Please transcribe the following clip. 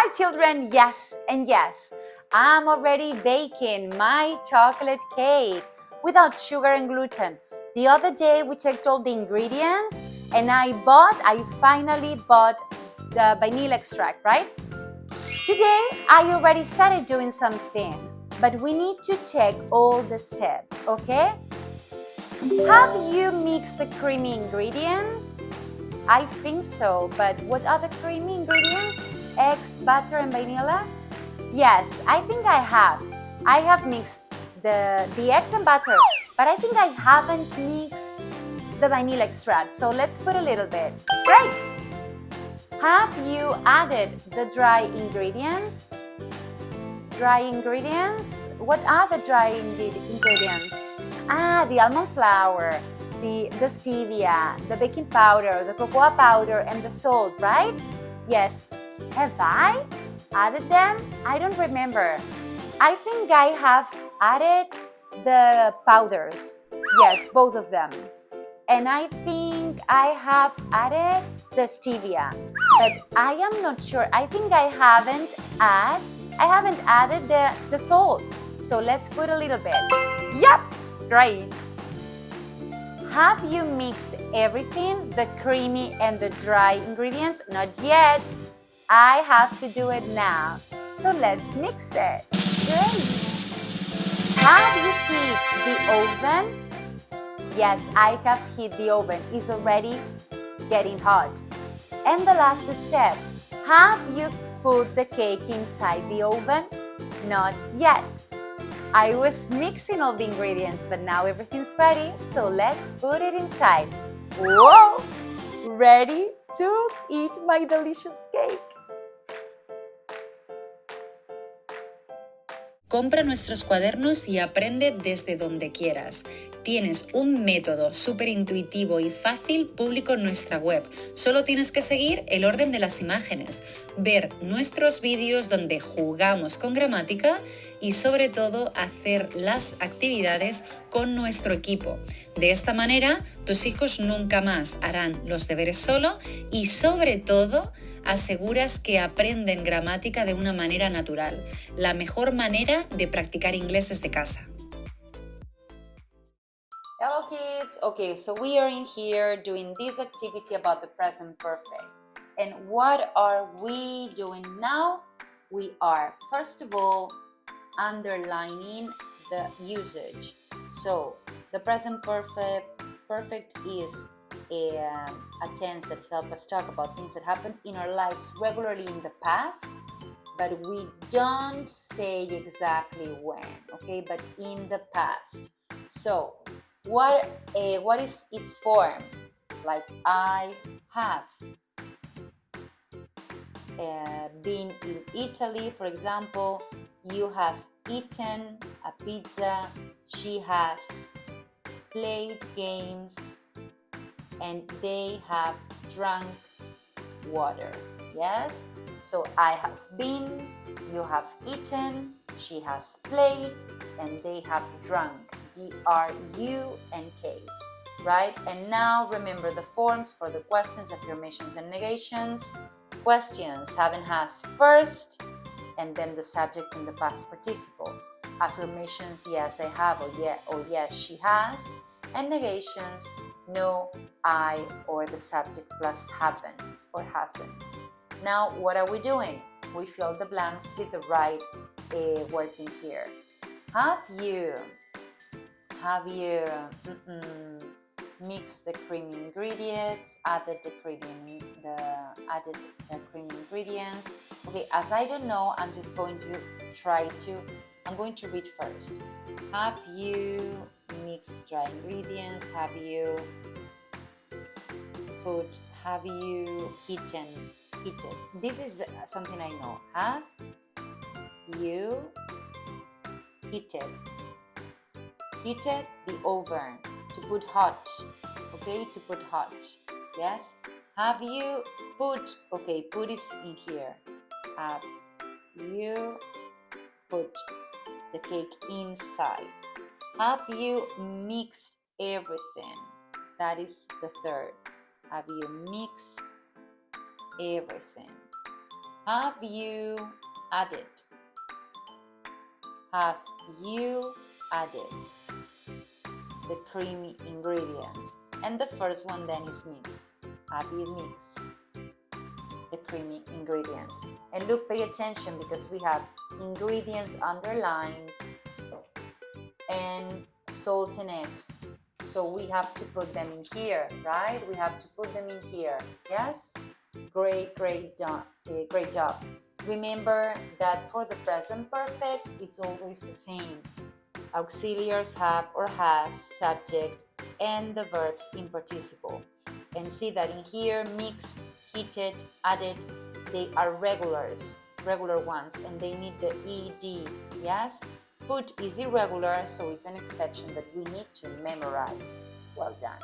Hi children, yes and yes. I'm already baking my chocolate cake without sugar and gluten. The other day we checked all the ingredients and I finally bought the vanilla extract, right? Today I already started doing some things, but we need to check all the steps, okay? Have you mixed the creamy ingredients? I think so, but what are the creamy ingredients? Eggs, butter, and vanilla? Yes, I think I have. I have mixed the eggs and butter, but I think I haven't mixed the vanilla extract. So let's put a little bit. Great! Have you added the dry ingredients? Dry ingredients? What are the dry ingredients? The almond flour, the stevia, the baking powder, the cocoa powder, and the salt, right? Yes. Have I added them? I don't remember. I think I have added the powders. Yes, both of them. And I think I have added the stevia, but I am not sure. I think I haven't added the salt. So let's put a little bit. Yep, great. Have you mixed everything, the creamy and the dry ingredients? Not yet. I have to do it now. So let's mix it. Great. Have you heat the oven? Yes, I have heat the oven. It's already getting hot. And the last step, have you put the cake inside the oven? Not yet. I was mixing all the ingredients, but now everything's ready, so let's put it inside. Whoa! Ready to eat my delicious cake. Compra nuestros cuadernos y aprende desde donde quieras. Tienes un método súper intuitivo y fácil público en nuestra web. Solo tienes que seguir el orden de las imágenes, ver nuestros vídeos donde jugamos con gramática y sobre todo hacer las actividades con nuestro equipo. De esta manera, tus hijos nunca más harán los deberes solo y sobre todo aseguras que aprenden gramática de una manera natural, la mejor manera de practicar inglés desde casa. Hello kids! Okay, so we are in here doing this activity about the present perfect. And what are we doing now? We are, first of all, underlining the usage. So, the present perfect is a tense that helps us talk about things that happen in our lives regularly in the past, but we don't say exactly when, okay? But in the past. So, what is its form? Like I have been in Italy, for example. You have eaten a pizza. She has played games, and they have drunk water. Yes? So I have been, you have eaten, she has played, and they have drunk. D-R-U-N-K. Right? And now remember the forms for the questions, affirmations, and negations. Questions have and has first, and then the subject in the past participle. Affirmations, yes, I have, or yes, she has. And negations, no, I, or the subject plus haven't or hasn't. Now, what are we doing? We fill the blanks with the right words in here. Have you mixed the creamy ingredients, added the creamy ingredients? Okay, as I don't know, I'm going to read first. Have you mixed dry ingredients? Have you heated? This is something I know. Have you heated the oven to put hot? Okay, to put hot. Yes. Have you put is in here. Have you put the cake inside? Have you mixed everything? That is the third. Have you mixed everything? Have you added? Have you added the creamy ingredients? And the first one then is mixed. Have you mixed the creamy ingredients? And look, pay attention because we have ingredients underlined and salt and eggs. So we have to put them in here, right? We have to put them in here. Yes? Great job. Remember that for the present perfect, it's always the same. Auxiliaries have or has, subject, and the verbs in participle. And see that in here, mixed, heated, added, they are regular ones, and they need the ed. Yes? Put is irregular, so it's an exception that we need to memorize. Well done.